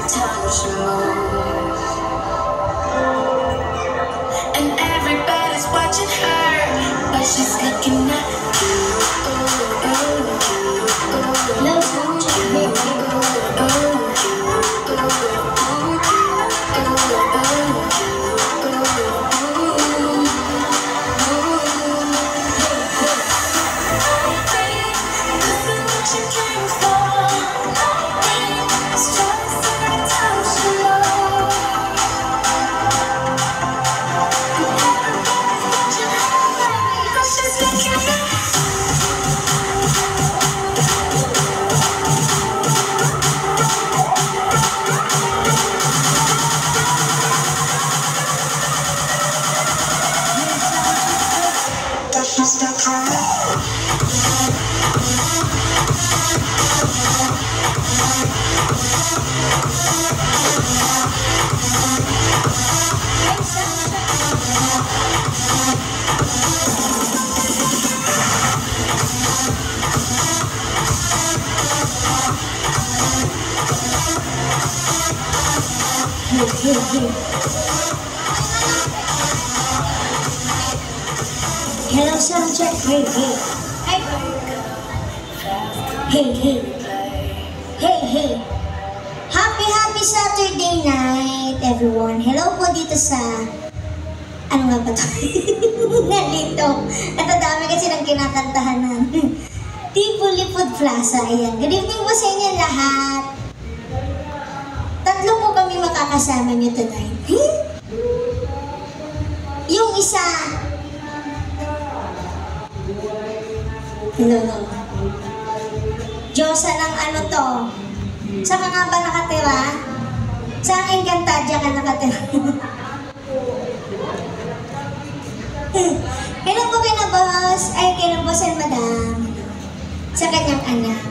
time she moves, and everybody's watching her, but she's looking at you. Hello, soundcheck. Hey, hey. Hey, hey. Hey, hey. Happy Saturday night, everyone. Hello po dito sa... Ano nga ba ito? Nandito. At ang dami kasi ng kinakantahan namin. Tivoli Food Plaza. Ayan. Good evening po sa inyo lahat. Tatlo po kami makakasama nyo tonight. Yung isa... No. Diyosa ng ano to? Saan ka nga ba nakatira? Saan Encantadia ka nakatira? Kailan po kay na boss? Ay, kay na boss and madam. Sa kanyang anak.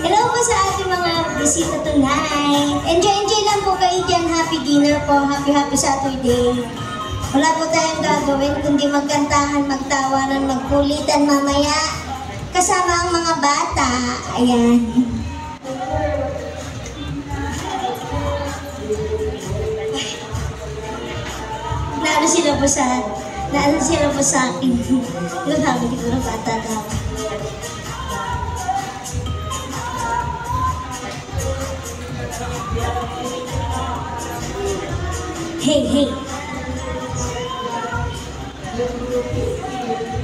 Hello po sa ating mga bisita tonight. Enjoy lang po kayo dyan. Happy dinner po. Happy Saturday. Wala po tayong gagawin kundi magkantahan, magtawanan, magkulitan mamaya. Kasama ang mga bata. Ayan. Naano sila po sa akin. Naghabi ko na bata daw. Hey, hey.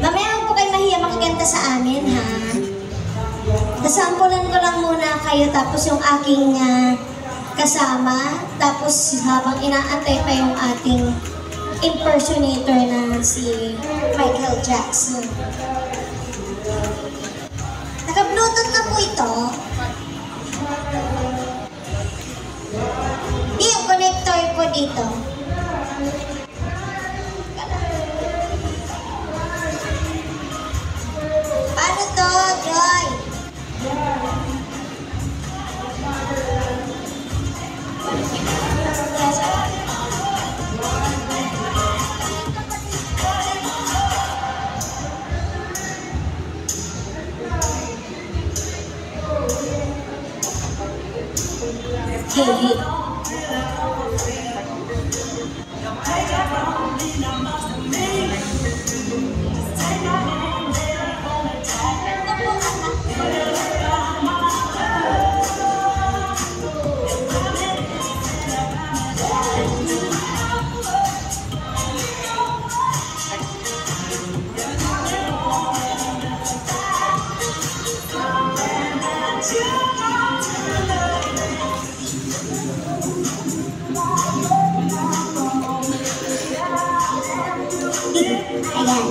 Mamaya huwag po kayo mahiya makikanta sa amin, ha? Nasampulan ko lang muna kayo tapos yung aking kasama. Tapos habang inaantay pa yung ating impersonator na si Michael Jackson. Naka-bluetooth na po ito. Yung connector po dito. Paano to, Joy? Hey, hey. Ayan.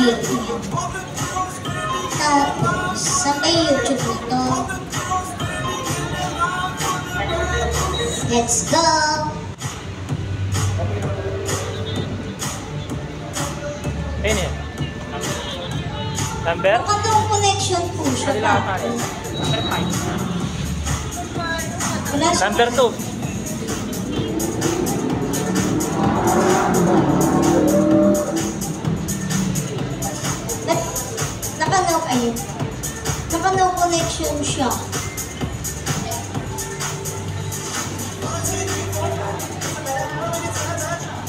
Hey. Tapos, sa may YouTube nito. Let's go! Ayun eh. Number? Makatong connection po siya. Kanila tayo. Number 5. Wala siya. Number 2. Naka-no connection siya.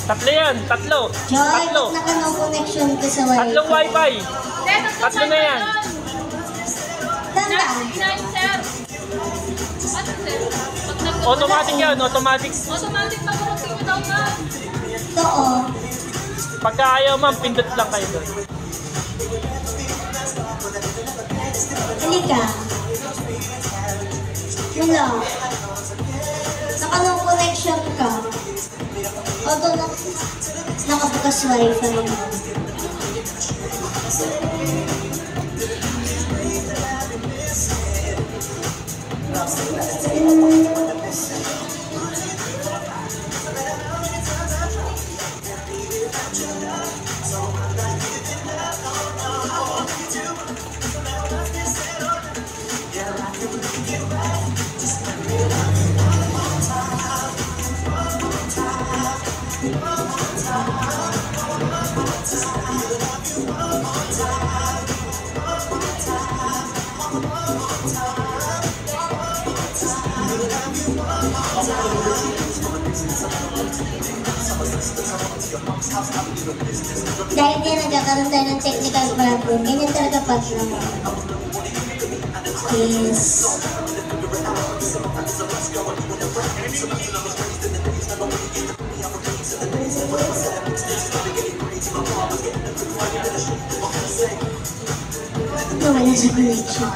Tatlo yan. Tatlo. Joy, Tatlo. ba't naka-no connection ka sa wifi? Tatlong wifi. Tatlo na yan. Tanda. Automatic yan. Automatic. Automatic pag continue daw na. Ito oh. Pagka ayaw ma'am, pindot lang kayo doon. Halika. Wala. Naka-no connection ka. Auto nakabukas wifi. Dahil din nagkakaroon tayo ng technical problem, ganyan talaga pag naman. Yes. Nawala sa connection.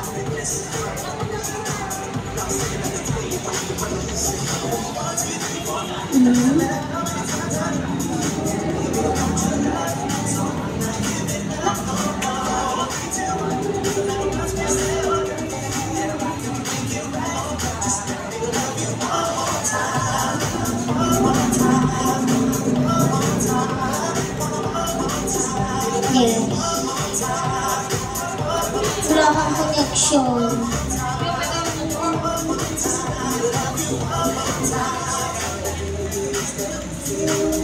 Yes. Wala kang connection.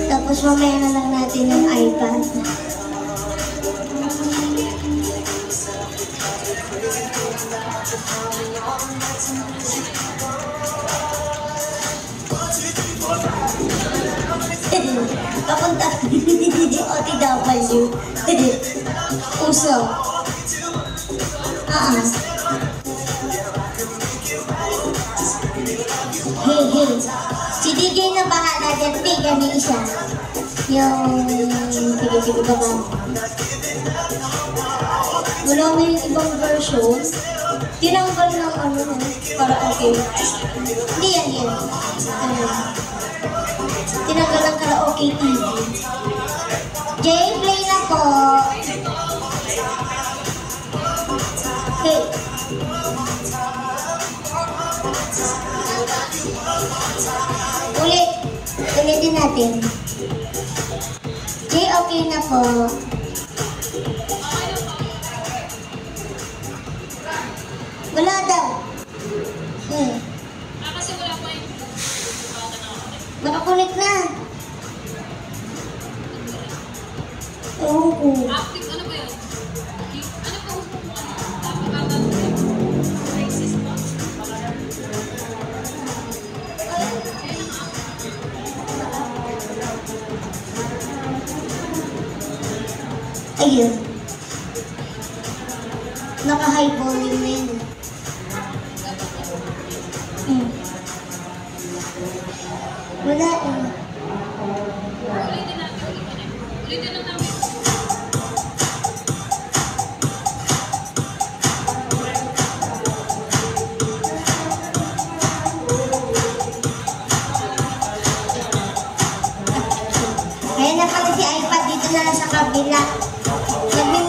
Tapos mamaya na lang natin yung iPad. Papunta OTW. Uso. Hey, hey. Si DJ na bahala dyan. Tiga ni isa. Yung... Sige ba ba? Wala mo yung ibang version. Tinanggal ng ano. Para okay. Hindi yan. Tinanggal ng karaoke TV. Jay, play na po. Hey. Ulitin natin. Jay, okay na po. Wala daw. Kasi wala po yung Nakakulit na. Oo po. active, ano ba yun? Ano po? Napakaganda. Crisis po. Ayun. Naka-high volume na yun. Wala eh. Ulitin natin. Ulitin lang namin. Ayan na pala si iPad dito na sa kabila. Nagmi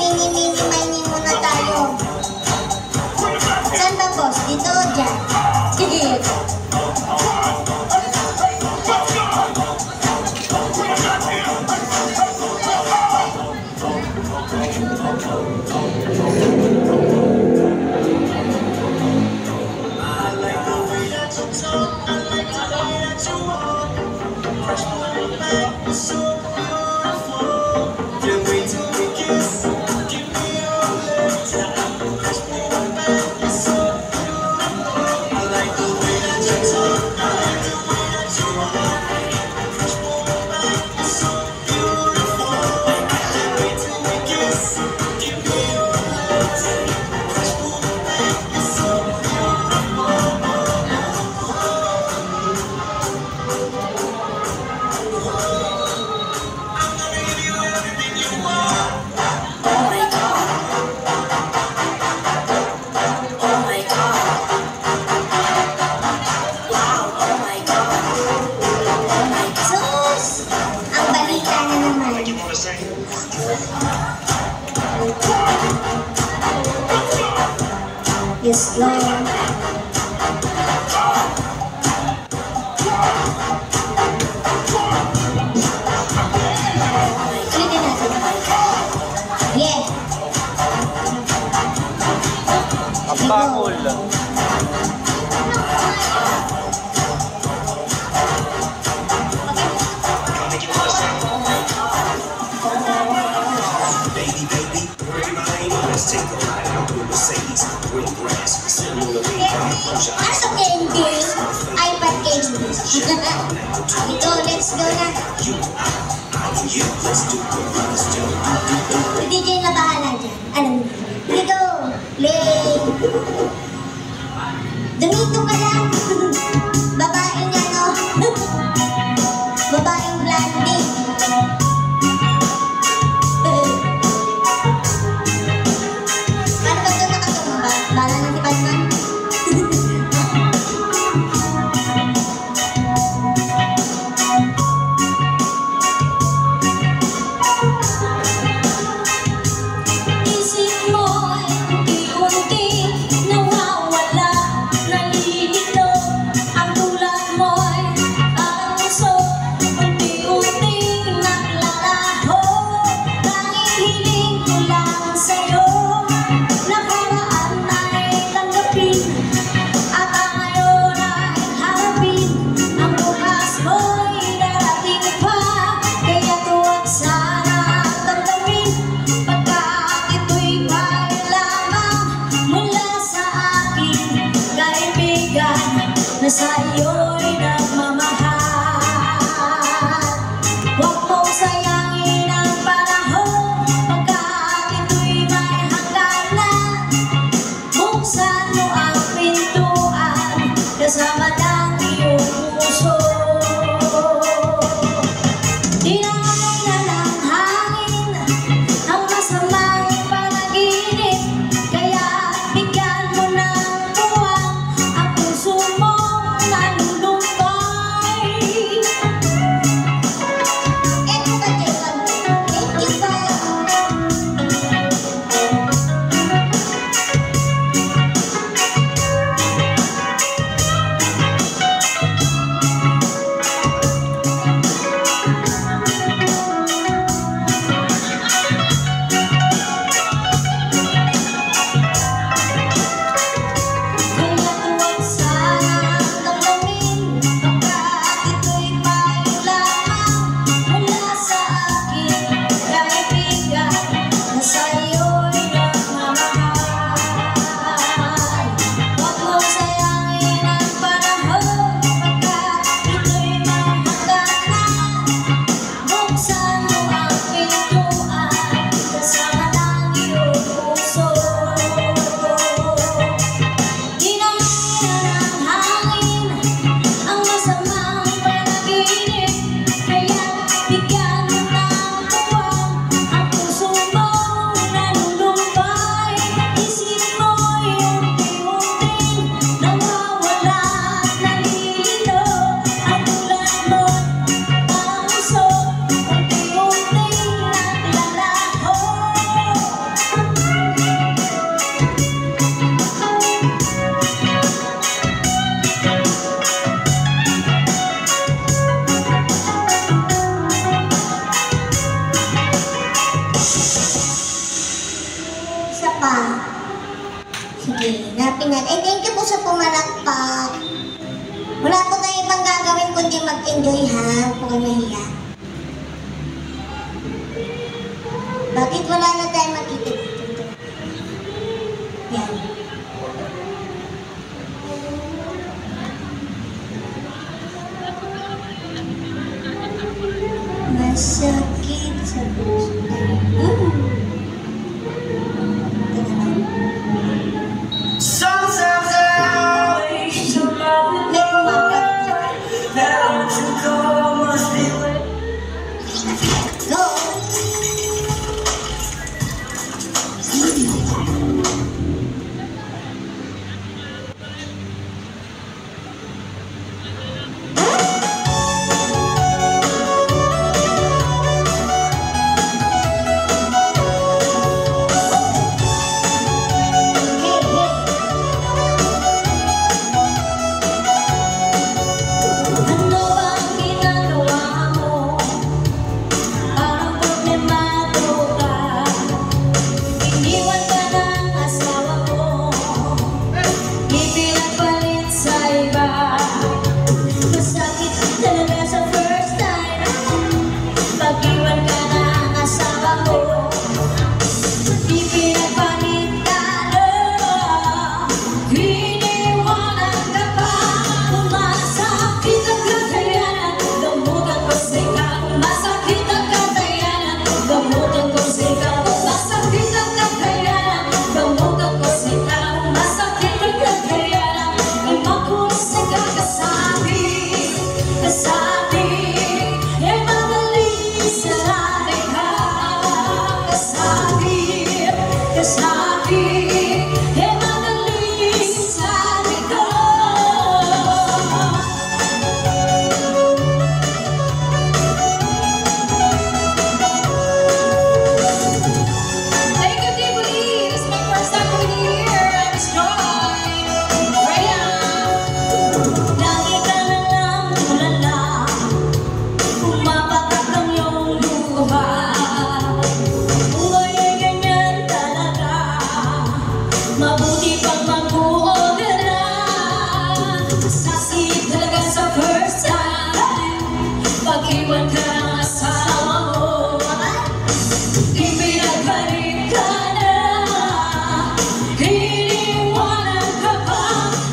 Sus! Ang balita na naman. Yes, Lord. Ulitin natin. Yeah. Ang bakol. Baby, baby, bring mine. Let's take a ride out with Mercedes. Green grass, similar to Ano candy? iPad candy. Ito, let's go na. you. Let's do it. Let's do it. Si DJ na bahala dyan. Alam mo. Dito, play. Dumito ka lang. Babaeng ano. Babaeng blondie. Paano ba ito nakatumba? Bala na si Batman? Isip mo'y unti-unti nawawala, nalilito. Ang tulad mo'y parang uso, unti-unti naglalaho. Tanging hiling ko lang sa'yo, nakaraan ay tanggapin, at ang ngayon ay harapin. Ang bukas mo'y darating pa, kaya tuwag sana damdamin. Pagkat ito'y may lamang mula sa aking kaibigan, na sa'yo'y nagmamahal. Huwag mong sayangin ang panahon, pagkat ito'y may hangganan. Buksan mo ang pintuan, kasama ng iyong puso. Dinangay na ng hangin ang masamang panaginip, kaya bigyan mo ng tuwang ang puso mong nalulumbay. Eto ka, Jason. Thank you pa. Kaya tuwag sana damdamin, pagkat ito'y may lamang mula sa aking kaibigan, na sa'yo'y nagmamahal. Huwag mong sayangin ang panahon, pagkat ito'y may hangganan. Buksan mo ang pintuan, kasama ng iyong puso. Dinangay ng hangin ang masamang panaginip, kaya bigyan mo ng tuwang ang puso mong nalulumbay. Isip mo'y unti-unting nawawala at nalilito. Ang tulad mo'y parang uso, unti-unting naglalaho. Isa pa. Sige, napin natin. Eh, thank you po sa pumalakpak. Wala po tayo ibang gagawin kundi mag-enjoy, ha? Huwag po kayo mahiya. Bakit wala na tayo makita dito? Yan. Masakit sa puso. Sometimes I wish your love May kumakanta. that I want to go must be with. Go! Hey, hey! Ano bang ginagawa mo? Parang problemado ka. Iniwan ka ng asawa mo. Ipinagpalit sa iba. Masakit talaga sa first time. Pag-iwan ka ng asawa mo. Ipinagpalit ka na. Iniwanan ka pa. Masakit ang kakayanan. Gamutan ko sa ikaw. Masakit ang kakayanan. Gamutan ko sa ikaw. Masakit ang kakayanan. Gamutan ko sa ikaw. Masakit ang kakayanan. Imakulis sa kakasabi. Kasabi. Eh magaling sa ka. Kasabi. Kasabi. Eh magaling sa ka. Thank you, Tibuli. This is my first time over here. I'm Joy. Rhea. Lagi ka na lang tulala. Pumapatak ang iyong luha. Buhay ay ganyan talaga. Mabuti pang magbuo ka na. Sasakit talaga sa first time. Pag-iwan ka ng asawa mo. Ipinagpalit ka na. Iniwanan ka pa.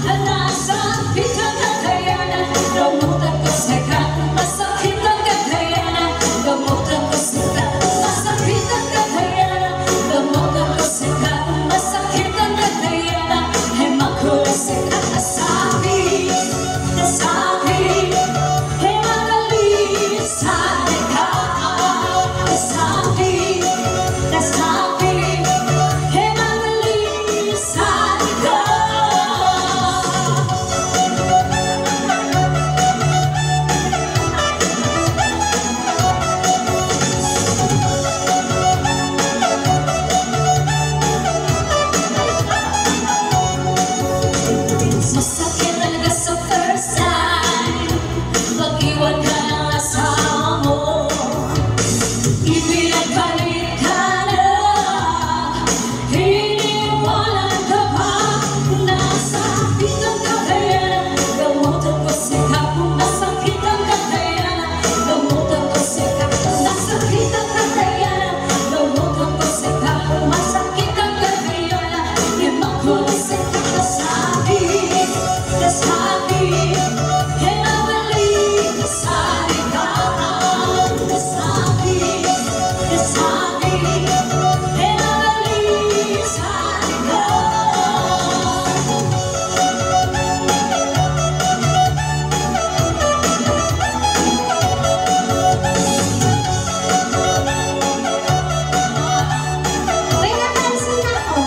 Nasakit ang kakayanan. Gamutan ko sa ka. Masakit ang kakayanan. Gamutan ko sa ka. Masakit ang kakayanan. Gamutan ko sa ka. Masakit ang kakayanan. Ay makulis sa ka. Kasabi. Kasabi. Ay magaling sa ka. Kasabi. Kasabi. Ay magaling sa ka. Masakit talaga sa first time. Pag-iwan ka ng asawa mo. Ipinagpalit ka na. Iniwanan ka pa. Nasakit ang kakayanan. Gamutan ko sa ka. Masakit ang kakayanan. Gamutan ko sa ka. Nasakit ang kakayanan. Gamutan ko sa ka. Masakit ang kakayanan. Imakulis sa ka. Kasabi. Kasabi. Hinabalik ka sa ikaw. Kasabi. Kasabi. Hinabalik sa ikaw. May napansin ako.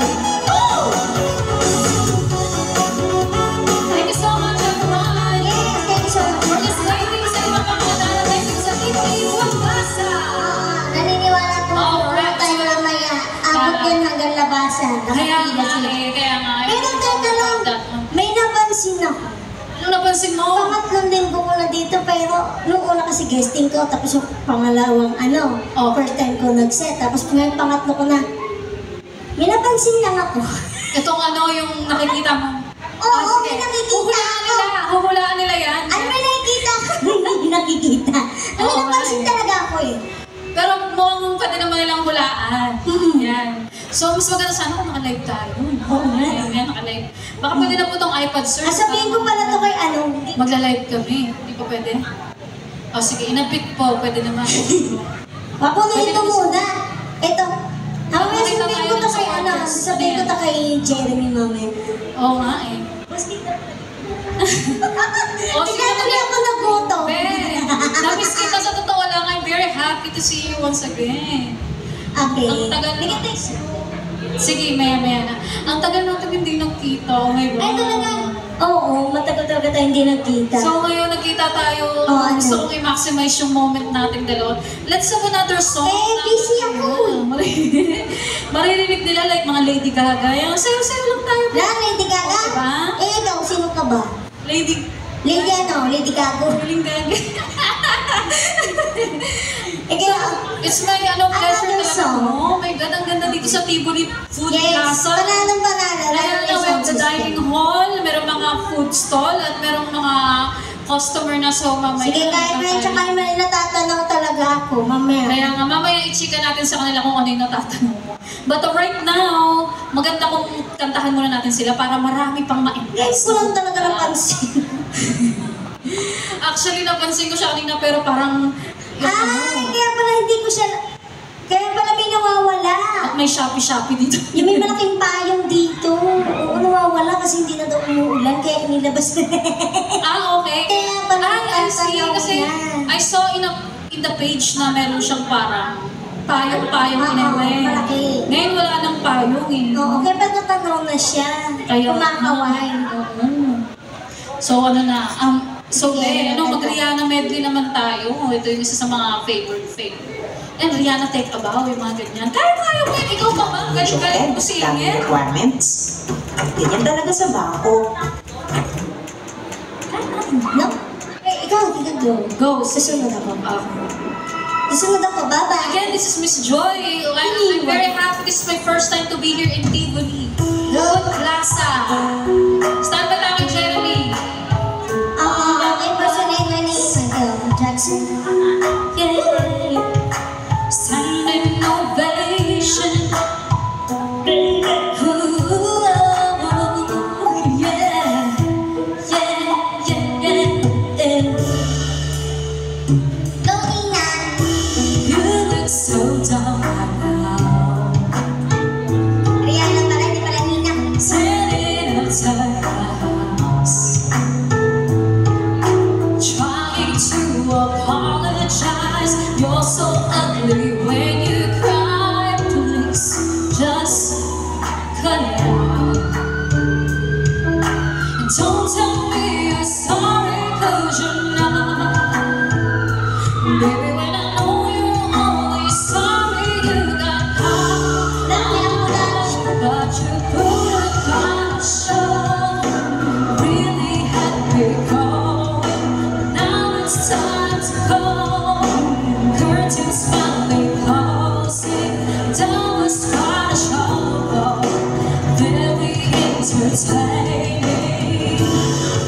Thank you so much, everyone. Yes, thank you so much. For this ladies and mga pangalanan, thank you sa Tibuli Wambasa. Naniniwala ko Alright. tayo mamaya. Abot yan hanggang labasan. Kaya Nakapila nga sila. eh, kaya nga. Pero teka lang, may napansin ako. Ano napansin mo? Pangatlong linggo ko na dito, pero nung una kasi guesting ko, tapos yung pangalawang first time ko nag-set, tapos ngayon pangatlo ko na. May napansin lang ako. Itong ano yung nakikita mo. Oo, sige. may nakikita Huhulaan ako. nila. Huhulaan nila yan. Ano may nakikita? May nakikita. May Oo, napansin nga eh. talaga ako eh. Pero mo ang pwede naman nilang hulaan. Yan. So, mas maganda sana kung naka-live tayo. Oo nga. Yan, naka-live. Baka pwede na po itong iPad, sir. Sabihin ko pala to kay ano. Magla-live kami. Hindi pa pwede? O sige, inapit po. Pwede naman. Papunuin ko muna. Ito. Mamaya Pakita sabihin tayo ko to ng kay ano. supporters. Sabihin ko to kay Jeremy mamaya. Oo nga eh. O, Hindi sige, na ako nagutom. Ben, na-miss kita sa totoo lang. I'm very happy to see you once again. Okay. Ang tagal na. Sige, maya-maya na. Ang tagal natin hindi nagkita. Oh my God. Ay, talaga. Oo, matagal talaga tayo hindi nagkita. So ngayon nagkita tayo. Ano? Gusto kong i-maximize yung moment natin dalawa. Let's have another song. busy ako. Maririnig nila like mga Lady Gaga. Yung sayo-sayo lang tayo. Lady Gaga? Diba? Ikaw, sino ka ba? Lady Lady Gaga. Gaga. Kaya, It's my pleasure Another talaga. song. Oh my God, ang ganda dito sa Tivoli Food yes, Plaza. panalo. Ayan na, we have the dining hall, merong mga food stall, at merong mga customer na so mamaya. Sige, kahit may tsaka may natatanong talaga ako, mamaya. Kaya nga, mamaya i-chika natin sa kanila kung ano yung natatanong mo. But right now, maganda kung kantahan muna natin sila para marami pang Guys, ma-impress. ko lang talaga napansin. Actually, napansin ko siya kanina pero parang Kaya pala hindi ko siya, kaya pala may nawawala. at may Shopee dito. Yung may malaking payong dito. Oo, nawawala kasi hindi na daw umuulan, kaya inilabas na. Okay. Kaya pala I see. nagtatanong Kasi yan. I saw in the page na meron siyang parang payong Oo, inaway. malaki. Ngayon wala nang payong eh. Oo, kaya pala natanong na siya. Kaya, Kumakaway. Oo. So ano na, so Sige, mag-Rihanna medley naman tayo. Ito yung isa sa mga favorite. And Rihanna take a bow, yung mga ganyan. Kaya mo, ikaw pa ba? Galing mo Daming singin. requirements. Ganyan talaga sa bangko. No? Ikaw, go. Go. Susunod ako. Susunod ako, bye-bye. Again, this is Miss Joy. I'm very happy. This is my first time to be here in Tivoli. Good Plaza. Stand by tayo kay Jeremy. Impersonate my name. Michael Jackson. Yeah. Standing ovation. Ooh, yeah. You look so down now. Rihanna pala, hindi pala Nina. Sitting outside my house, trying to apologize. You're so ugly when you cry. Please just cut it out. And don't tell me you're sorry, 'cause you're not. Baby, when I know you're only sorry, you got caught. But you put on a show, really had me going. Now it's time to go. Curtains finally closing, down the Scottish show. Very entertaining,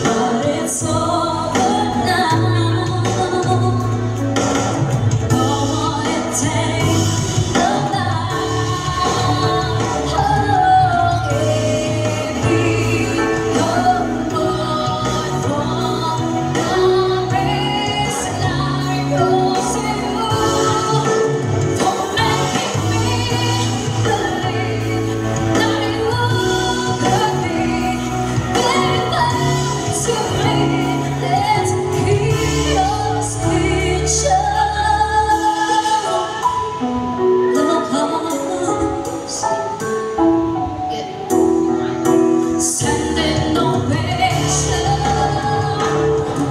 but it's over now. Go on and take the night. Oh, baby, come on, from the race, and I go to you. For making me believe that you could be better to me. Let's keep us picture. Sending ovation,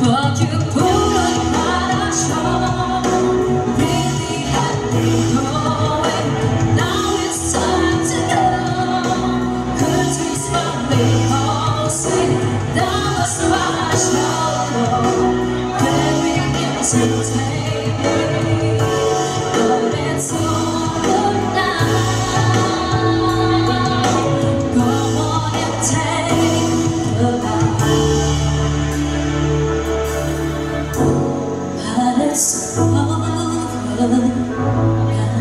but you put quite a show. Really had me going. Now it's time to go. Curtains finally closing. That was my show. Very entertaining, but it's over now. Go on and take the night. But it's over now.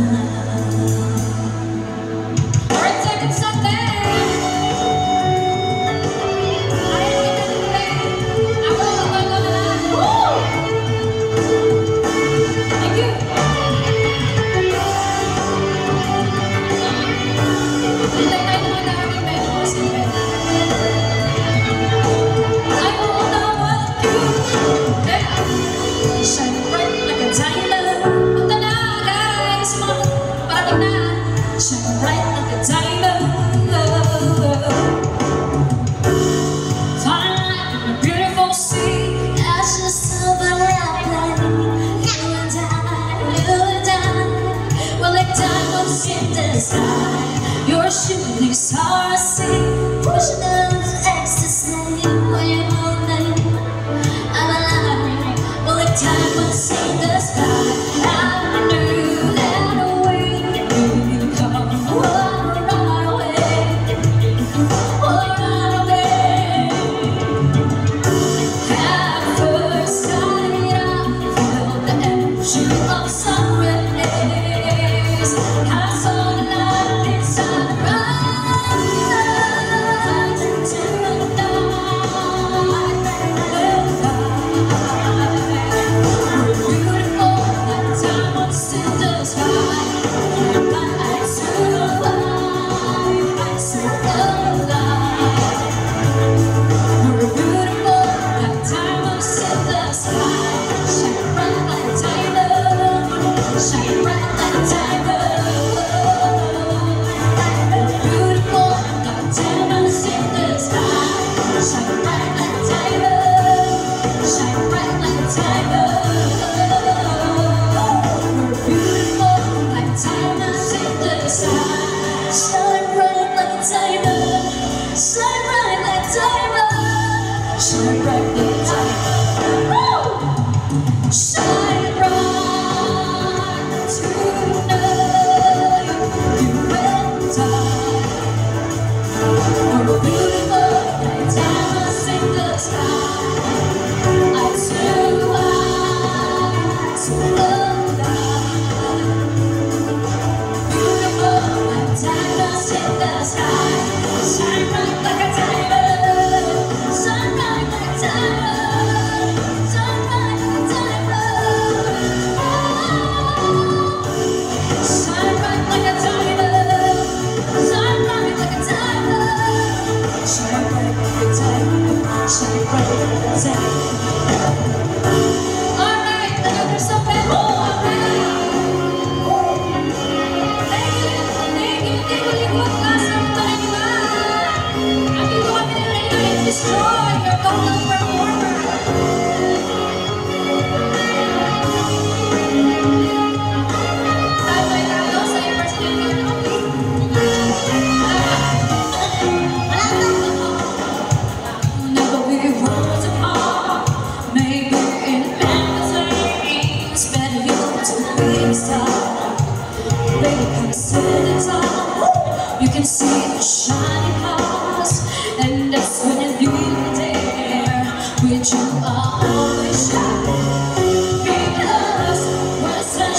Your shooting star I see, pushing those ecstasy when you know that I'm alive. Well, if time would see the sky, I knew that away you'd come. Oh, right away, oh, right away. At first sight, I felt the energy of sun rays. I saw the light inside her eyes into the night. We're beautiful, that diamonds in the sky. Light to life, light to alive. We're beautiful, like diamonds in the sky. Shine bright like diamond, shine bright like diamond. We're beautiful, like diamonds in the sky. Shine bright like diamond, shine bright like diamond. We're beautiful, like diamonds in the sky. Shine bright like diamond, shine bright like diamond. Shine bright like diamond. Woo! Shine bright tonight, you and I. We're beautiful like diamonds in the sky. Eye to eye, to alive. Beautiful like diamonds in the sky. Shine bright like a diamond, shine bright like a diamond, shine bright like a diamond. Shine bright like a diamond, shine bright like a diamond, shine bright like a diamond, shine bright like a diamond. All right, there's something more. Thank you, class of 91. I'm going to destroy your vocal performer. Never be worlds apart. Maybe in magazines, better you to be a star. Baby, come sit and talk. You can see the shining cars, and that's when you leave me there. With you are always shining. Because when the sun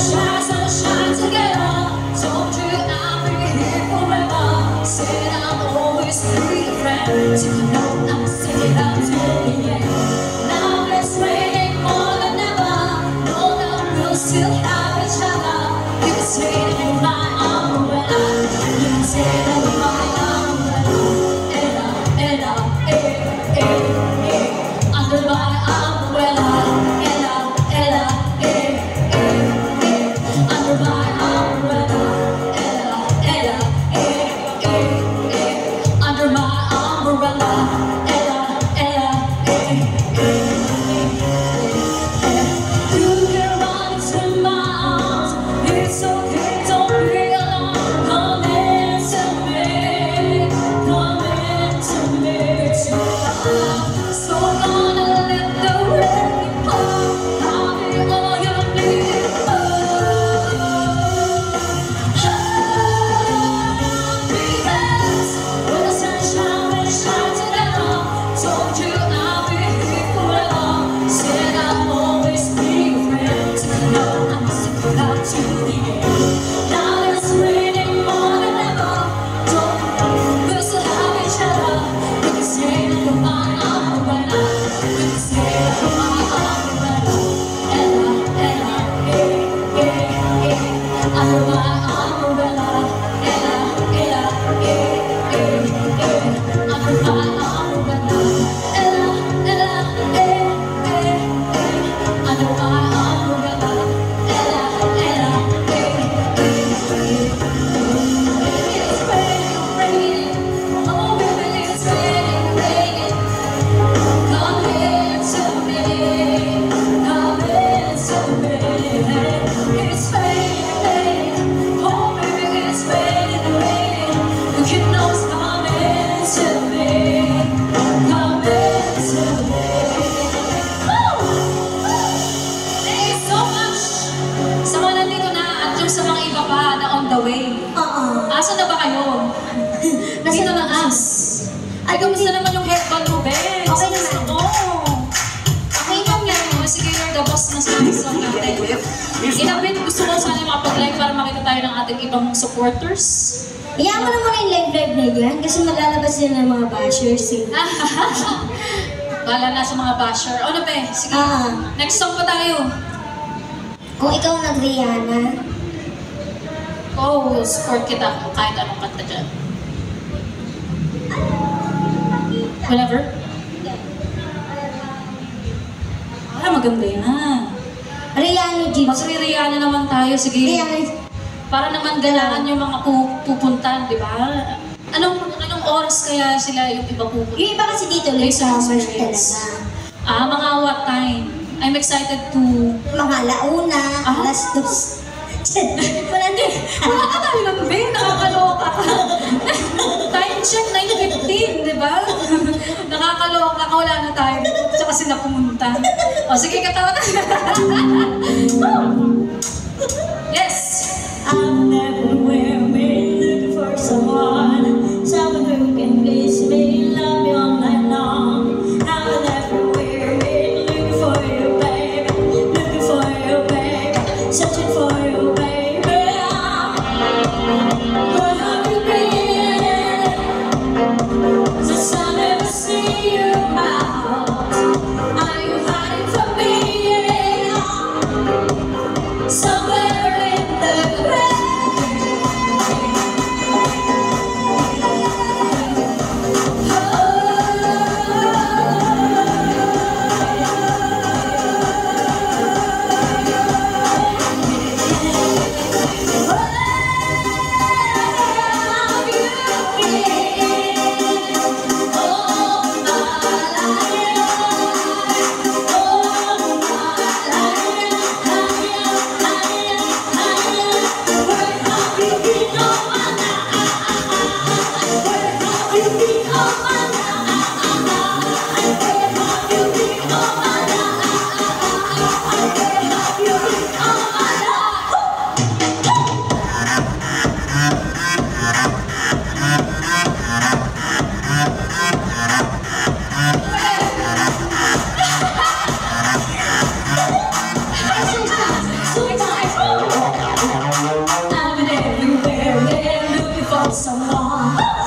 shines together. Told you I'll be here forever. Said I'll always be your friend. Till you know I'm said I'll do the end. Now it's raining more than ever. Know that we'll still have each other. You can say that you're my umbrella. You can say that you're my umbrella. Ella, under my umbrella. Ella, under my umbrella. Ella, under my umbrella. You can run into my arms. It's okay, don't be alone. Come into me, come into me. So gonna let the rain fall. I'll be all you need. Because when the sunshine will shine together. Told you I'll be here forever. Said I'll always be your friend. Till you know I'm sticking out to the end. Now it's raining more than ever. We'll still have each other. You can say that you're my umbrella. You can say that you're my umbrella. Ella, under my umbrella. Ella, under my umbrella. Ella, under my umbrella. Ella, Asa na ba kayo? Nasa Dito na as. Ay, kamusta naman yung headband mo, Ben? Okay naman. Oo. Okay lang yan. Sige, you're the boss na sa song natin. Inabit, gusto ko sana makapag-live para makita tayo ng ating ibang supporters. Iyan mo na muna yung live na yan kasi maglalabas din ng mga bashers eh. Bala na sa mga basher. Ano ba eh? Sige, next song pa tayo. Kung ikaw nag-Rihanna, Support kita kahit anong kanta dyan. Whatever. Maganda yan. Rihanna G. Magre-Rihanna naman tayo, sige. Rihanna. Para naman galangan yung mga pupuntan, di ba? Anong oras kaya sila yung iba pupunta? Yung iba kasi dito, late summers talaga. Mga what time? I'm excited to... Mga launa, alas 2. Wala ka tayo lang, Ben. Nakakaloka ka. Time check, 9:15, di ba? Nakakaloka ka, wala na tayo. Tsaka sila pumunta. O, sige, katawa na. Yes! I'm everywhere, been looking for someone who can please me, love me all night long. I'm everywhere, been looking for you, baby, looking for you, baby, searching for you, baby. Where have you been? Since I never see you out, are you hiding from me? Somewhere in the rain.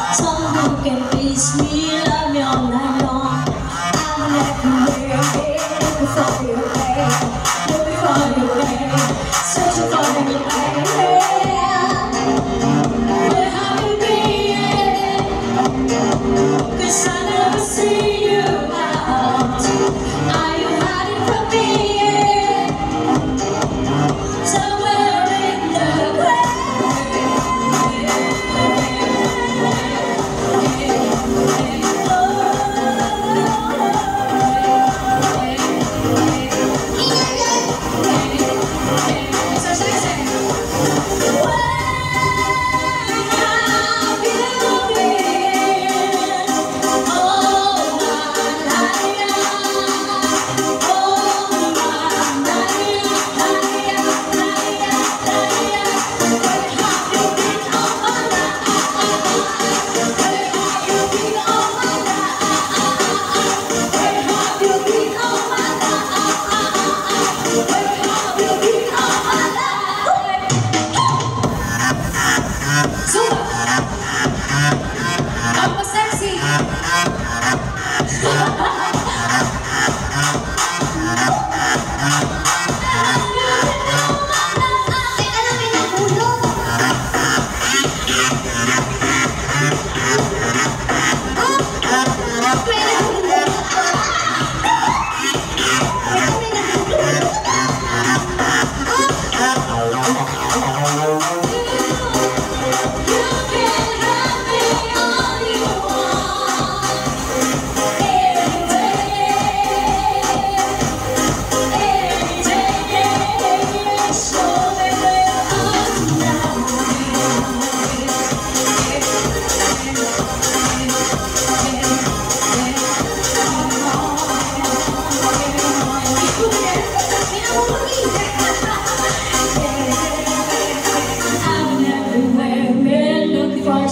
Someone who can please me, love me all night long. I'm everywhere, looking for you, baby, looking for you, baby, searching for you, baby. Where have you been? 'Cause I never see you out. Are you hiding from me? Somewhere in the rain.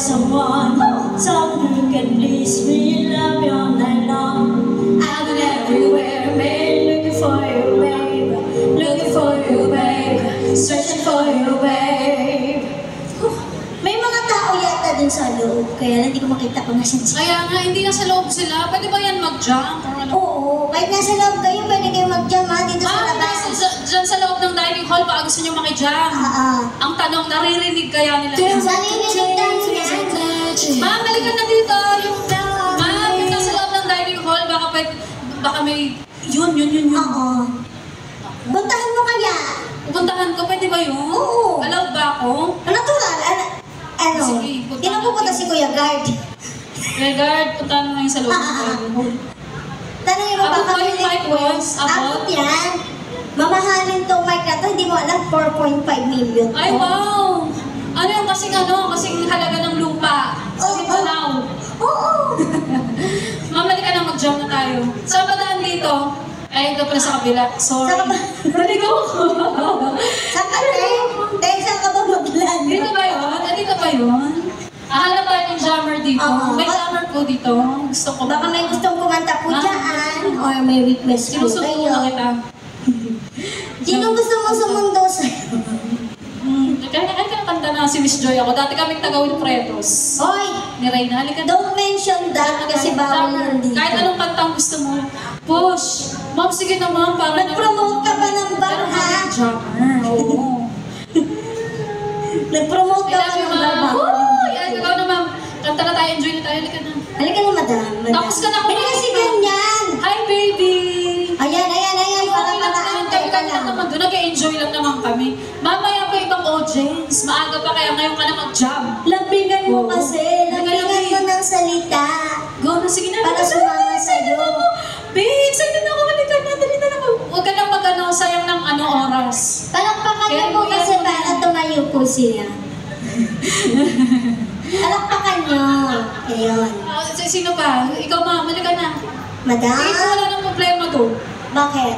someone who can please me, love you all night long. I've been everywhere, babe, looking for you, babe. Looking for you, babe. Searching for you, babe. May mga tao yata dun sa loob, kaya lang hindi ko makita kung nasan sila. Kaya nga, hindi na sa loob sila. Pwede ba yan mag-jump? Or ano? Oo, kahit nasa loob kayo, pwede kayo mag-jam ha, dito sa labas. Dyan sa loob ng dining hall, baka gusto nyo makijam. Ang tanong, naririnig kaya nila? Sarili lang yan. Ma'am, halika na dito. Ma'am, yung nasa loob ng dining hall, baka may... Yun. Oo. Puntahan mo kaya. Pupuntahan ko, pwede ba yun? Oo. Allowed ba ako? Natural, ano? Sige, puntahan Sino pupunta natin. si Kuya Guard? Regard, puntahan mo ngayon sa loob ng dining hall. Tanongin mo Abot baka ba yung mic boys? Abot yan. Mamahalin tong mic na to, hindi mo alam, 4.5 million. Ay, wow! Ano yung kasing halaga ng lupa? Sabi mo now. Oo. Mamali ka na, mag-jump na tayo. Saan ba daan dito? Ay, ito pala sa kabila. Sorry. Saan ka ba? Naligo ko. Saan ka tayo? Dahil saan ka ba maglan? Dito ba yun? Dito ba yun? Hanap tayo ng jammer dito. Oo. May jammer po dito. Gusto ko. Baka may gustong kumanta po dyan, or may request po Sinusubo na kayo. kita. Sino gusto mo sumundo sa'yo? Kaya ka kanta na si Miss Joy ako. Dati kaming taga-Wilfredos. Hoy! Ni Reyna, halika na. Don't mention that kasi bawal yan dito. Kahit anong kantang gusto mo. Push! Ma'am, sige na ma'am. Para Nag-promote ka ba ng bar, ha? Jammer, oo. Nag-promote I ka ba love you, ng bar? ma'am. Uy! Ay, ikaw na ma'am. Kanta na tayo, enjoy na tayo. Halika na. Halika na, madam. Tapos ka na ako. Hindi kasi ganyan. Hi, baby! Ayan. Para Okay lang naman kami lang naman doon. Nag-enjoy lang naman kami. Mamaya pa ibang audience. Maaga pa kaya ngayon ka na mag-jam. Lambingan mo kasi. Lambingan mo ng salita. Go na, sige na. Para sumama sa'yo. Babe, excited na ako. Halika na, halika na. Huwag ka lang sayang ng oras. Palakpakan niyo po kasi para tumayo po siya. Palakpakan niyo. Ayun. Sino ba? Ikaw ma'am, halika na. Madam? Ikaw wala nang problema to. Bakit?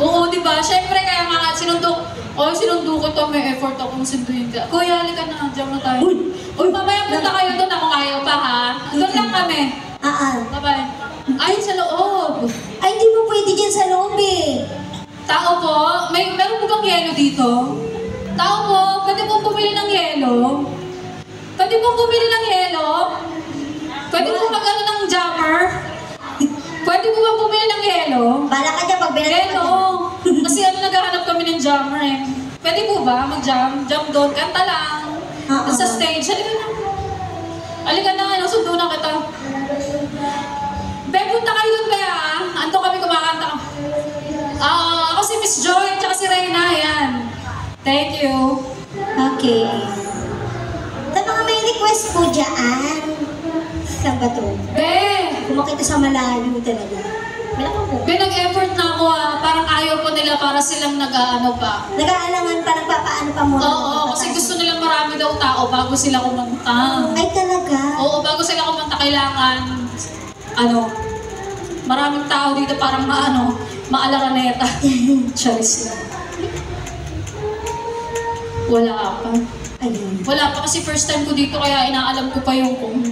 Oo, di ba? Siyempre, kaya nga, sinundo ko to, may effort akong sunduin ka. Kuya, halika na, dyan na tayo. Uy, mamaya punta kayo doon, ako ayaw pa ha. Doon lang kami. Bye-bye. Ay, sa loob. Ay, hindi mo pwede dyan sa loob eh. Tao po, meron po bang yelo dito? Tao po, pwede pong bumili ng yelo? Pwede pong bumili ng yelo? Pwede po mag-ano ng jammer? Pwede po bang bumili ng yelo? Bala ka dyan pag binalik Yelo! Kasi naghahanap kami ng jammer eh. Pwede po ba mag-jam? Jump doon, kanta lang. Doon sa stage, halika na. Halika na, sundo na kita. Be, punta kayo doon kaya ah. Anto kami kumakanta. Ako si Miss Joy, tsaka si Reyna, yan. Thank you. Okay. Sa mga may request po dyan. Saan ba to? Be! Kung makita sa malayo talaga. Wala ka po. Be, nag-effort na ako ah. Parang ayaw po nila para silang nag-ano pa. Nag-aalangan pa, nagpapaano pa muna. Oo, kasi gusto nilang marami daw tao bago sila kumanta. Ay talaga? Oo, bago sila kumanta, kailangan, maraming tao dito parang maalaraneta. Charis lang. Wala pa. Ayun. Wala pa kasi first time ko dito, kaya inaalam ko pa yung kung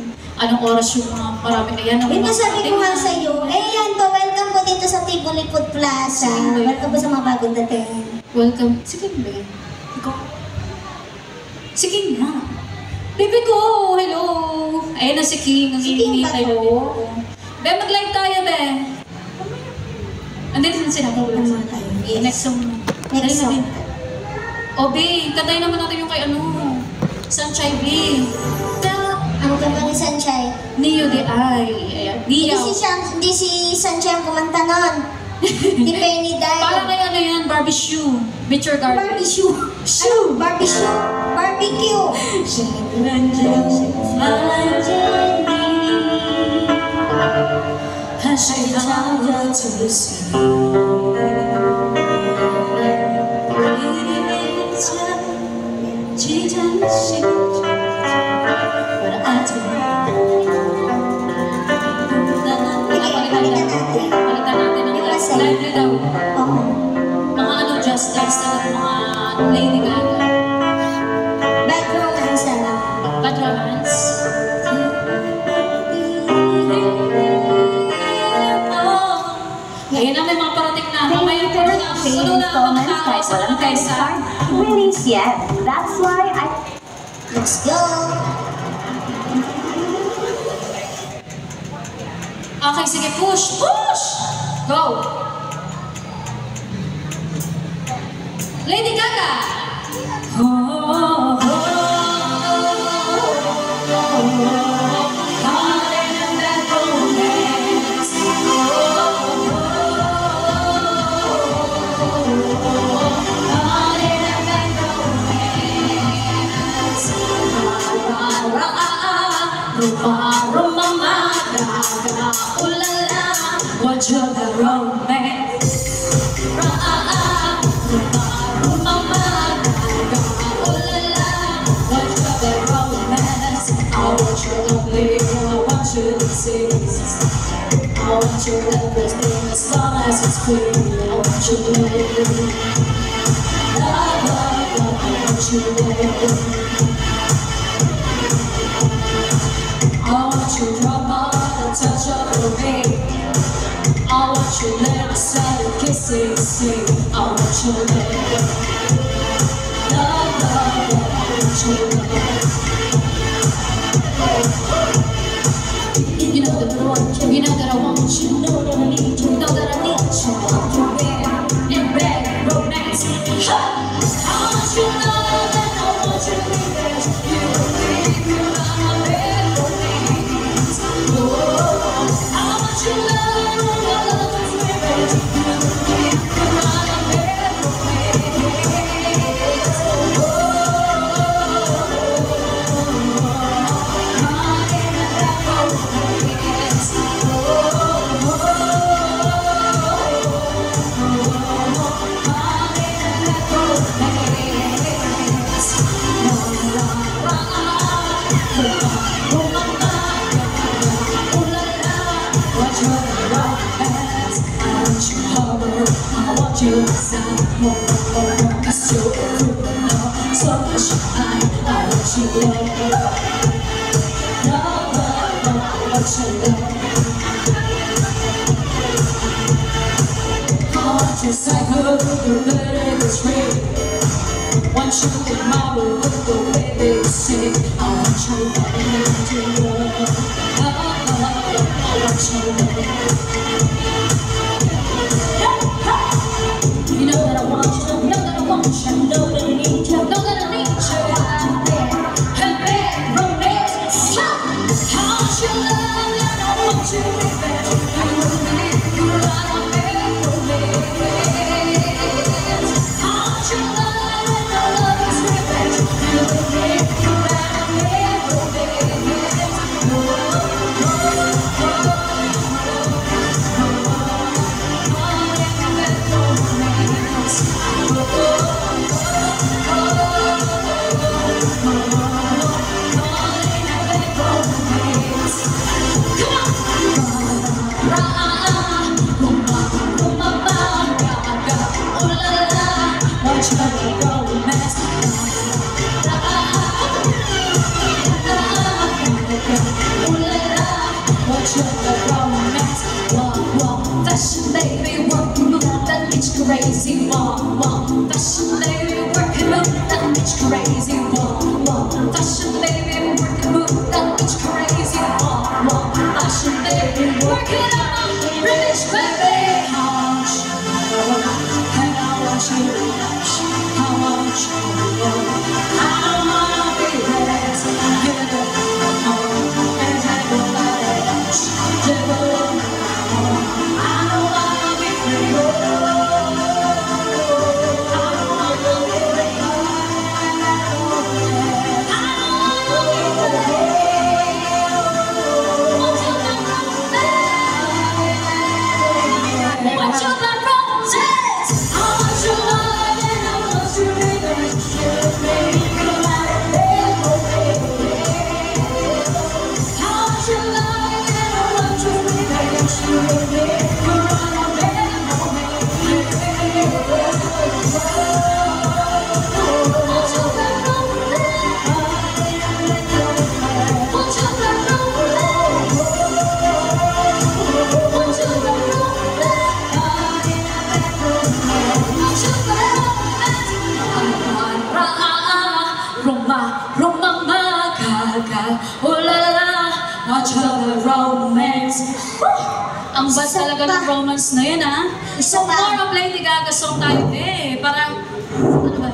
anong oras yung mga marami. Ayan, Yun nga sabi ko nga sa'yo. Yan po, welcome po dito sa Tibuli Food Plaza. Welcome po sa mga bagong dating. Welcome. Sige, be. Ikaw. Sige nga. Baby ko, hello. Ayun na si King, ang Si King hinihintay ba na to? dito. Be, mag-live tayo, be. Andito na sila. Naman tayo. Yes. Next song. Next song. O, be, kantayin naman natin yung kay Sunshine B. Ang ganda ni Sunshine. Neo de Ay. Ayan. Neo. Hindi si Sunshine ang kumanta nun. Si Penny Dye. Parang kay yan, Barbie Shoe. Beat your garden. Barbie shoe. Shoe. Barbie shoe. Barbecue. Palitan natin ng lively daw. Oo. Mga Just Dance na mga Lady Gaga. Bad romance na lang. Bad Romance. That's why I... Let's go! Okay, sige, push! Push! Go! Lady Gaga! What you're the romance? I want your lovely, I want you to see. I want your everything as long as it's clean. I want you to live. Love, love, love, I want you to live. I want your drama, the touch of your baby. I want your lips and your kissing, sing. I want your love. Love, love, love, I want your love. You know that I want you, you know that I want you, you know that I need you, you know that I need you. I want you there, in bed, romance. I want your love and I want your revenge. You believe you are my bed, romance. Oh, I want your love and your love is revenge. You believe you are my bed, romance. You sound more, cause you're criminal. So much I want you love. Love, love, love, I want you love. I want your cycle, your better this way. Want you in my room with the way they sing. I want you love, I want you love. Love, love, love, I want you love. You know that I want you, know that I want you, know that I need you, know that I need you out there. And bad romance, I want your love and I want you revenge. You believe you are my bad romance. I want your love and I love is revenge. You believe you are my bad romance. Magaga, oh la la la, watch out the romance. Ang bad talaga ng romance na yun, ha? So, more of Lady Gaga song tayo, eh. Parang, ano ba?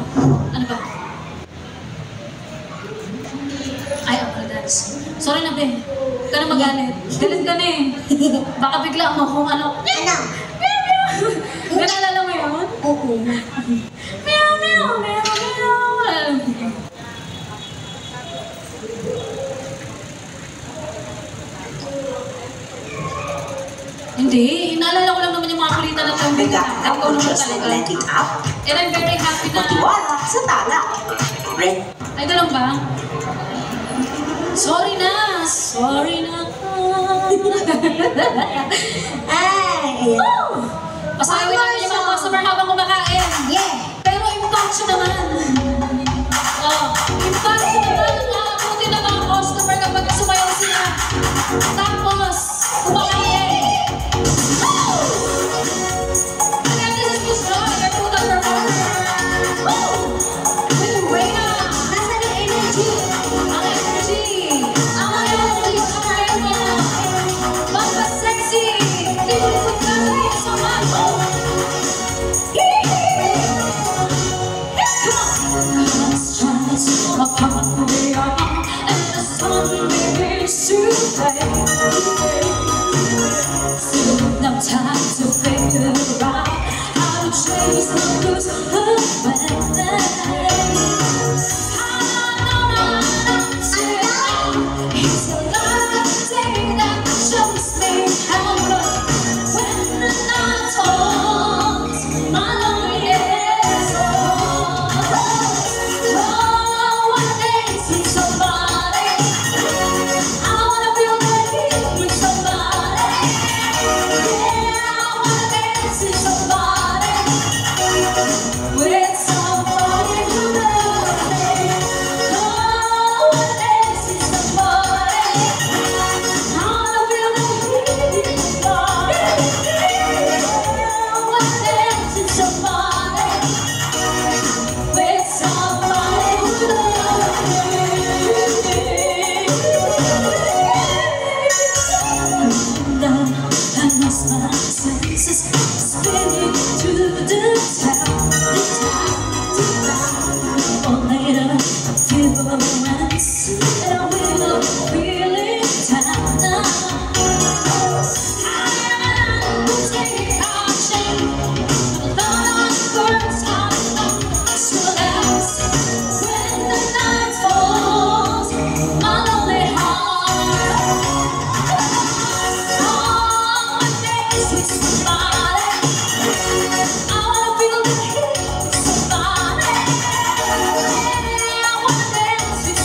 Ano ba? Ay, ako dance. Sorry na, be. Huwag ka na magalit. Galit ka na eh. Baka bigla mo kung ano. Ano? Nalala mo yun? Oo. Meow, meow, meow, meow. Hindi, inaalala ko lang naman yung mga kulitan ng taong May bigla. gagawin Ikaw naman just talaga. let it up. And I'm very happy na. Matiwala sa tala. Red. Ay, ganun ba? Sorry na. Sorry na. Ay, Woo! Pasawin namin yung mga customer habang kumakain. yeah. Pero impacto naman. Oh, impacto naman. Nakakuti na mga customer kapag sumayaw sila. Tapos, kumakain. Woo! And then this is Miss Roy, your total performer. Woo! With Reyna. Nasaan yung energy? Ang energy. Ang energy sa Reyna. Magpa-sexy. Tinulikod ka sa mga. No time to figure out how to chase the blues away. It's a love thing that shows me how love when the night falls. My lonely is oh, one day see somebody. I wanna feel the heat with somebody. Yeah, I wanna dance with somebody. With somebody who loves me. Oh, I wanna dance with somebody. I wanna feel the heat with somebody. I wanna dance with somebody. With somebody who loves me. I lost my senses, spinning through the town, or later, deliverance, and I will feeling down. I will take action, the first time, so that's when the night falls, my lonely heart. With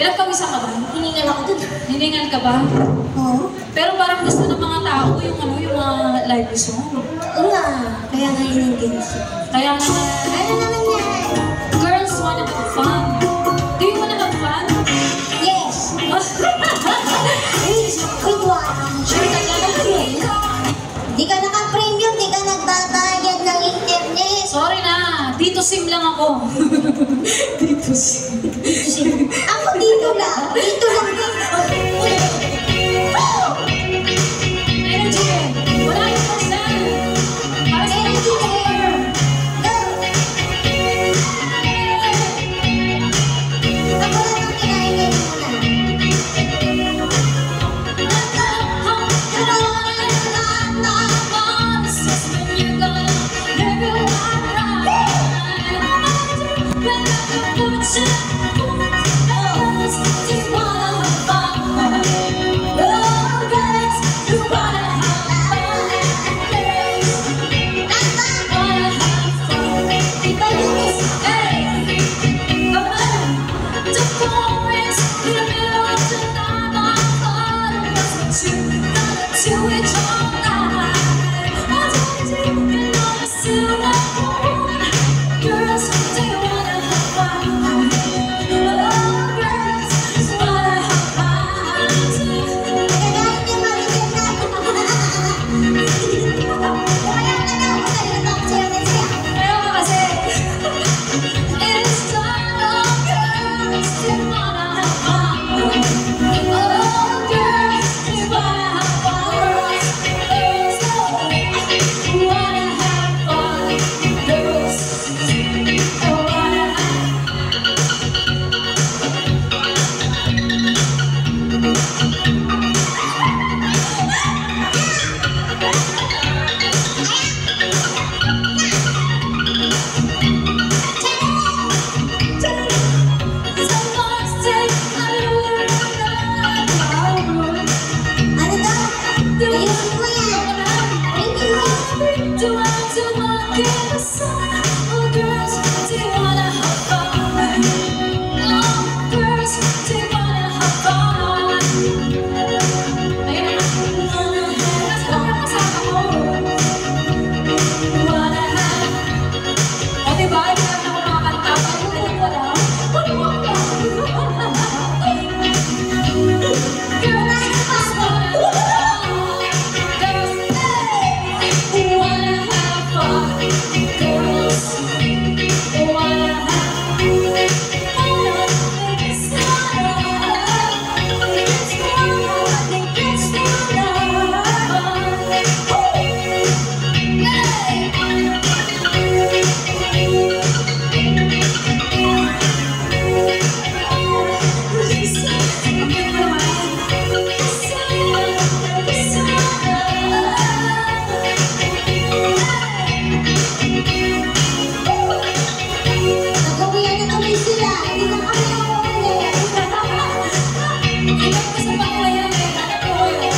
Pinagpawisan ka ba? Hiningal ako dun. Hiningal ka ba? Oo. Pero parang gusto ng mga tao yung ano, yung mga live song. Oo nga. Kaya nga hiningal siya. Kaya naman, Ano naman yan? girls wanna have fun. Do you wanna have fun? Yes. Good one. Sure ka lang. Di ka naka-premium, di ka nagbabayad ng internet. Sorry na, dito sim lang ako. Dito sim. Ako dito lang. Dito lang. Energy eh. 100%. Para sa energy eh. Ako lang ang kinaingay muna. Iba yun eh. Nagagalit yung manager natin. Kaya na daw ako sa'yo. Talk sa'yo na siya. Ano daw? Ayusin mo yan. Ulitin mo yan. Nagawian na kami sila. Hindi na kami nakaulit.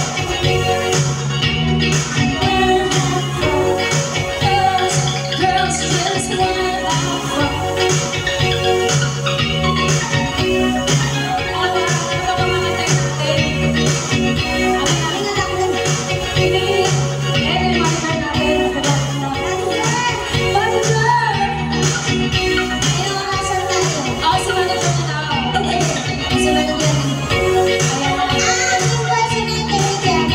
Ano lang nun? Inorasan tayo. Si manager na. Yung president ni Jen.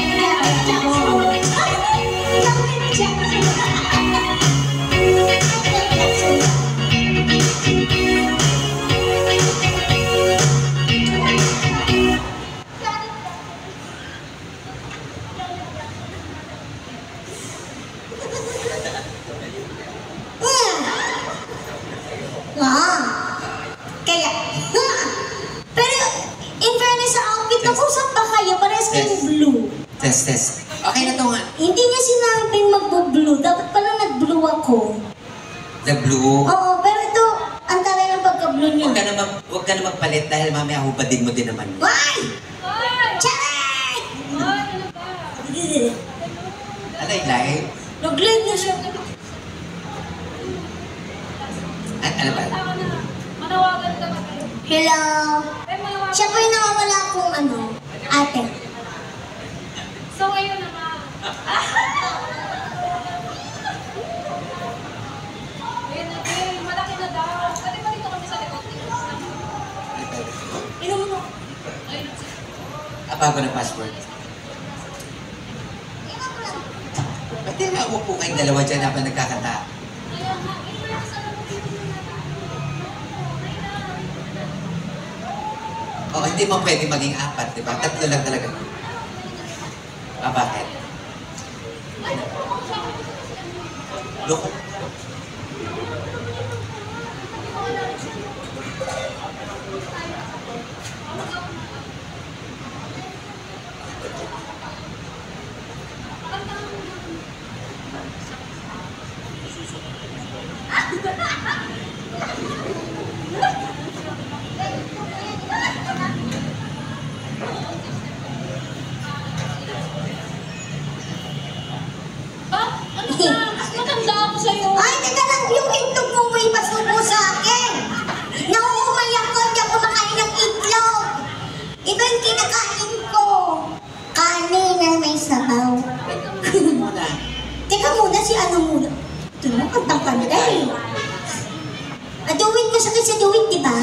Kaya, pero in fairness sa outfit, nag-usap ba kayo? Parehas kayong blue. Test. Okay na to nga. Hindi niya sinabing magbo-blue. Dapat pala nag-blue ako. The blue. Oo, pero ito, ang taray ng pagka-blue niya. Huwag ka na magpalit dahil mamaya hubadin mo din naman. Why? Charay! Ano yung live? Nag-live na siya. Ano ba? Manawagan ka ba kayo? Hello. Siya po yung nakawala akong ate. So, ayun na nga. Ayun na, malaki na daw. Pwede pa dito kami sa likod. Inom mo. Ayun na. Apago ng password. Ba't di na umupo kayong dalawa dyan habang nagkakanta? Kaya nga, O, hindi mo pwede maging apat, di ba? Tatlo lang talaga. Bakit? Loko. Matanda ako sa'yo. Ay, teka lang, yung itlog mo may pasubo sa akin. Nauumayak ko, hindi ako makain ng itlog. Iba yung kinakain ko. Kanin na may sabaw. Muna. Teka muna, si ano muna? Ito na, kantang kanta eh. Aduwit mo sakit sa duwit, di ba?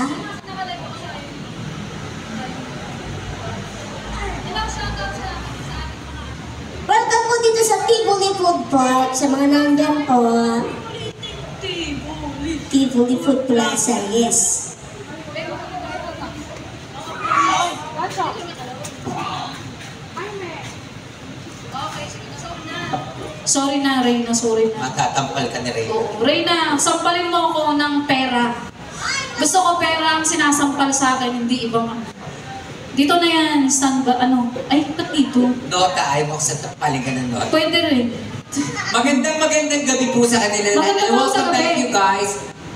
Welcome po dito sa Tivoli Food Park. Sa mga nandyan po. Tivoli Food Plaza, yes. Sorry na, Reyna. Sorry na. Magkatampal ka ni Ray. Oo. Reyna, sampalin mo ako ng pera. Gusto ko pera ang sinasampal sa akin, hindi ibang ano. Dito na yan, saan ba, ay, ba't dito? Nota, ayaw mo sa tapaling ka ng nota. Pwede rin. Magandang gabi po sa kanila. Magandang po sa Welcome back gabi. you guys.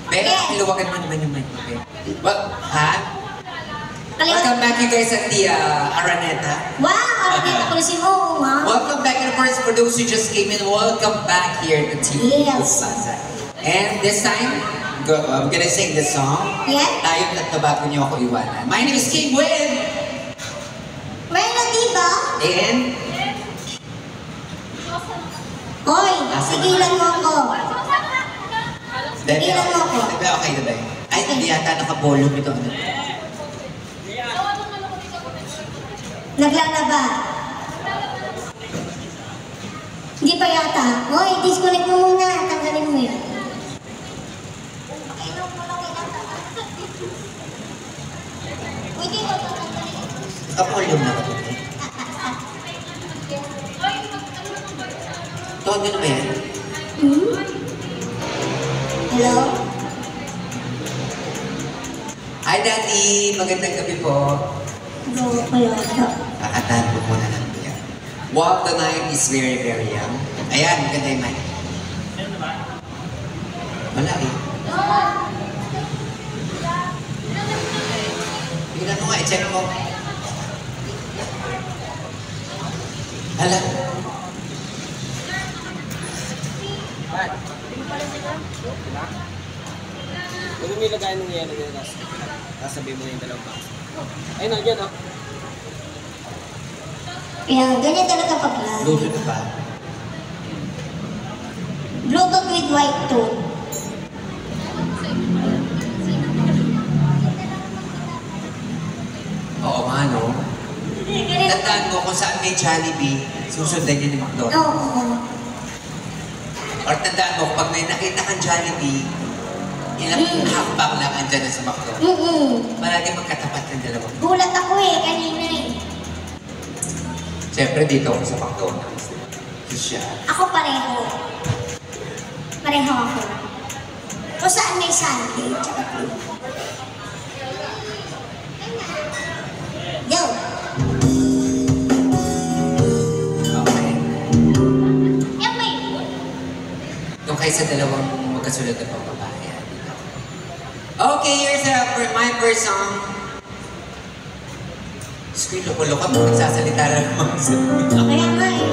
Pero, iluwagan mo naman yung mic. Okay? Well, ha? Welcome back you guys at the Araneta. Wow, Araneta Coliseum, ha? Welcome back, and of course, for those who just came in, welcome back here at the TV Yes. Plaza. And this time, I'm gonna sing the song. Yeah? Tayong tatlo bago niyo ako iwanan. My name is King Win. Melody ba? And, Hoy, sigilan mo ako. Bebe, Ilan mo ako? Bebe, okay na ba? Ay, hindi yata naka-volume ito. Naglalaba. Hindi pa yata. Hoy, disconnect mo muna. Tanggalin mo yun. Pwede mo ito tanggalin. Naka-volume na ba ito? Tono na ba yan? Hello? Hi, Daddy! Magandang gabi po. Go ko yata. Kakataan po muna lang po yan. Wow, the night is very, very young. Ayan, maganda yung mic. Wala eh. Tingnan mo nga, i-check mo. Hala. Kung may lagayan ng yelo dito, tapos sabihin mo na yung dalawang box. Ayun na, dyan, oh. Yan, ganyan talaga pag-vlog. Luto na ba? Bluetooth with white tone. Oo nga, no? Tandaan mo kung saan may Jollibee, susundan niya ni McDonald's. Oo. Or tandaan mo, pag may nakita kang Jollibee, ilang hakbang lang andyan na sa McDonald's. Palagi magkatapat ng dalawa. Gulat ako eh, kanina eh. Siyempre dito ako sa McDonald's. Siya. Ako pareho. Pareho ako. Kung saan may Sunday, tsaka po. Yo! Okay. Yan ba yun? Doon kayo sa dalawang magkasunod na pang babae. Okay, here's my first song. Screen loko-loko ka, magsasalita na naman sa Kaya nga eh.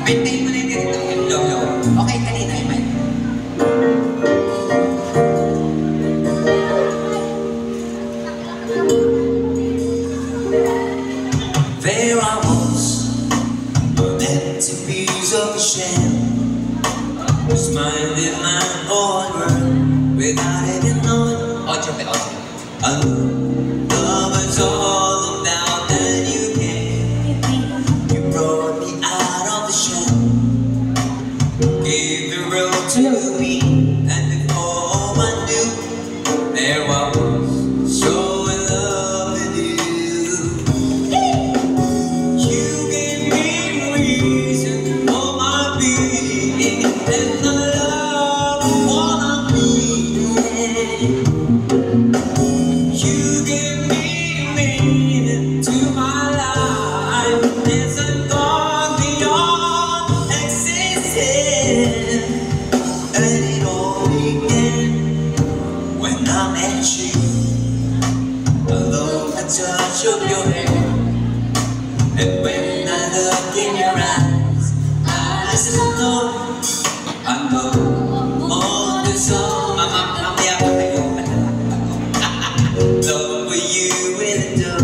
maintain mo na yung ganito, yung low-low. Okay, kanina yung mic. You give me meaning to my life. There's a God beyond existing, and it all began when I met you. I love the touch of your hand, and when I look in your eyes, I know more than some. Mamaya pa kayo, love what you will do.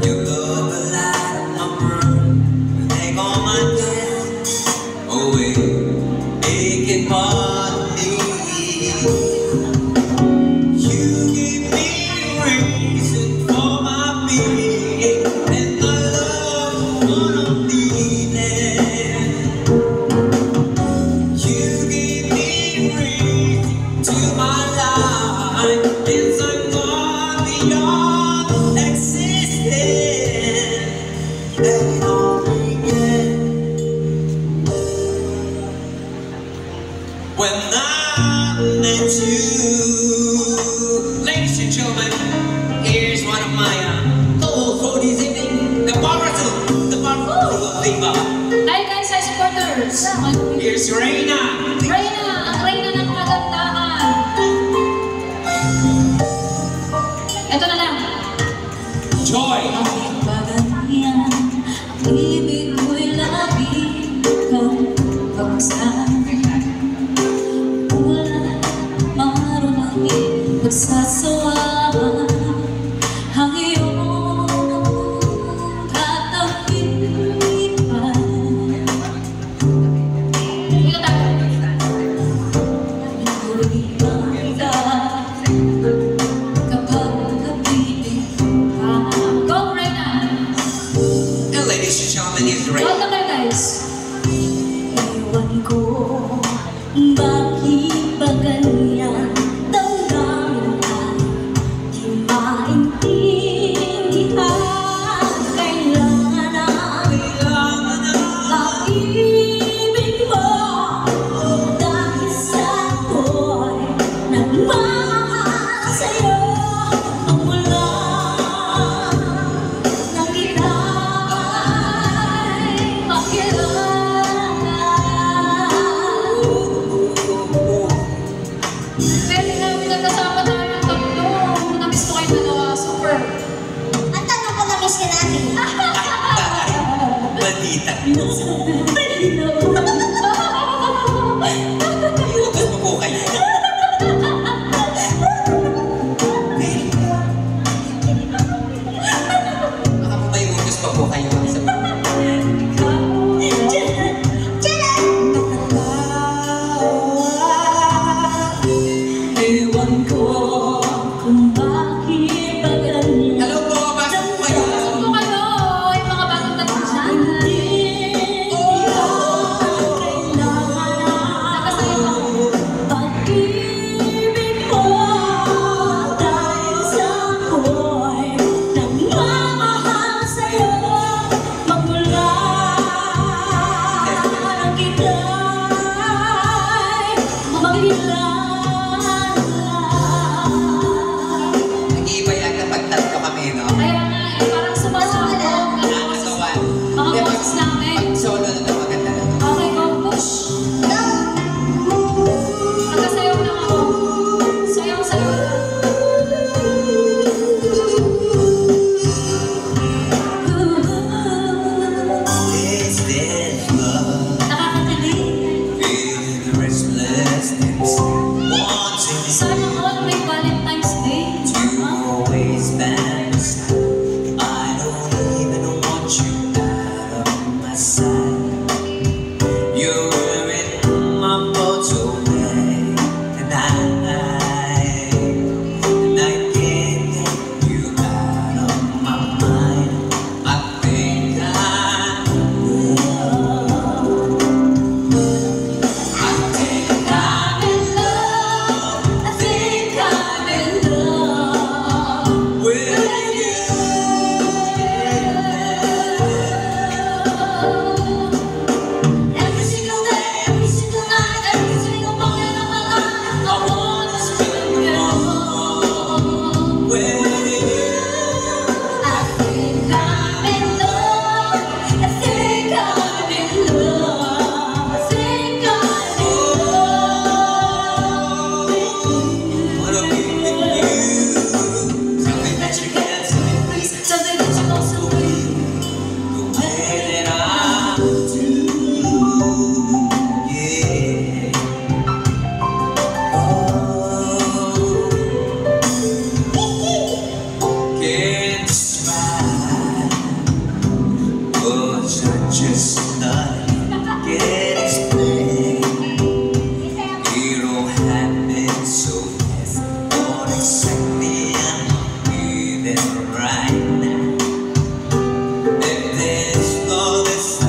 Your love will light up my burn, take all my death away, make it part of me. You give me reason for my being, and my love what I'm needing. You give me reason to my life. It's a God beyond existing, and it all began when I met you. Ladies and gentlemen, here's one of my goals for this evening, the power of Viva. Hi guys, hi supporters! Here's Reina. Reyna, ang Reyna ng kagandahan. Ito na lang. Joy. Ang baganyan, ang ibig ko'y labing kang pagsan. Wala marunong pagsasawaan ang iyong katapipan. Ito tayo. Ako'y magda kapag napibig ka. Go, Reyna! And ladies and gentlemen, here's Ray. Welcome there, guys. Ewan ko bakit ba ganyan, damdamin ay di maintindihan. Kailangan na pag-ibig mo, dahil sa ako'y nagmahal sa'yo. Ang wala ng ika'y Pwede namin nagkasama tayong tatlo. Namiss ko kayo dalawa. Super. Ang tanong ko, na-miss ka natin. Bandita. Iutos mo po kayo. Baka po may utos pa po kayo. Ewan ko kung bakit ba ganyan. Hello po, pasok po kayo. Ano kayo? Yung mga bagong tatlo dyan. Certainly I'm feeling right now. And there's no this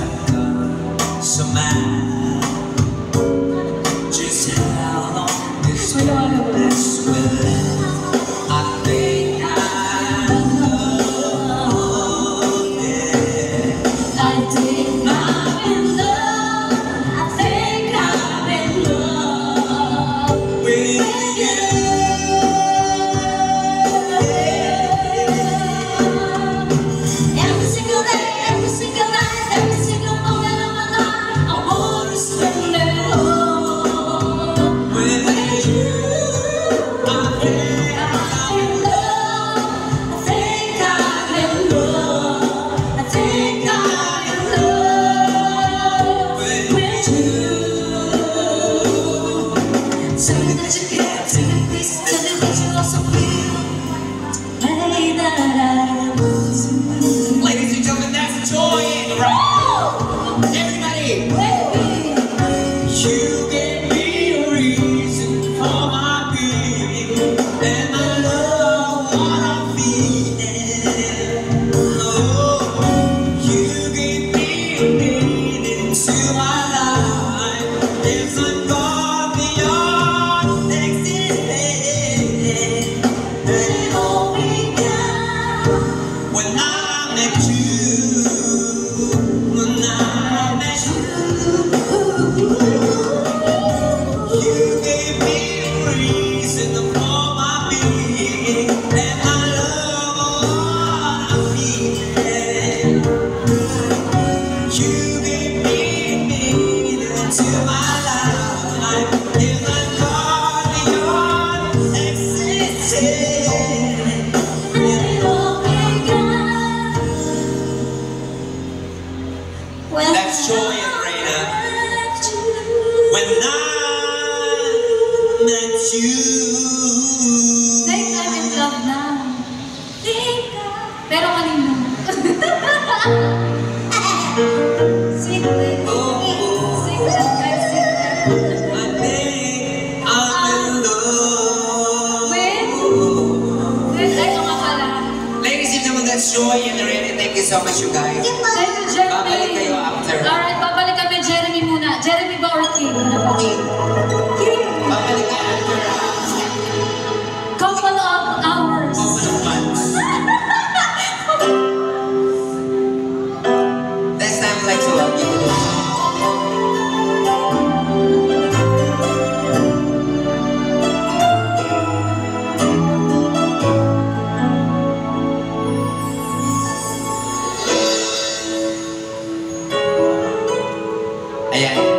somehow. Just how long this will last? I think I'm alone, yeah. I think I'm in love. I think I'm in love With you. Every single day, every single night, every single moment of my life, I wanna spend it all With you. I think I'm in love. I think I'm in love. I think I'm in love with you. Tell me that you care, tell me please, tell me that you also feel the way that I do. Ladies and gentlemen, that's joy in the room. Everybody. Baby, you gave me a reason for my being, and I love what I'm feeling. Oh, you gave me a meaning to my life. There's a God beyond existence, and it all began when I met you. When I met you. You gave me a reason for my being, and I love what I'm feeling. You gave me a meaning to my life. There's a God beyond existence, and it all began when That's joy in Reina. I met you. When I met you. Like I'm in love now. Pero kanino? Sing it. Sing that guys, sing that. I think I'm in love. With ay, ang akala. Ladies and gentlemen, that's joy in the rain. Thank you so much, you guys. Thank you, Jeremy. Babalik kayo after. Alright, babalik kami, Jeremy muna. Jeremy ba or King? Ano ba? King. Babalik kayo after Couple of hours. couple of months. Next time, like to love you. Ayan.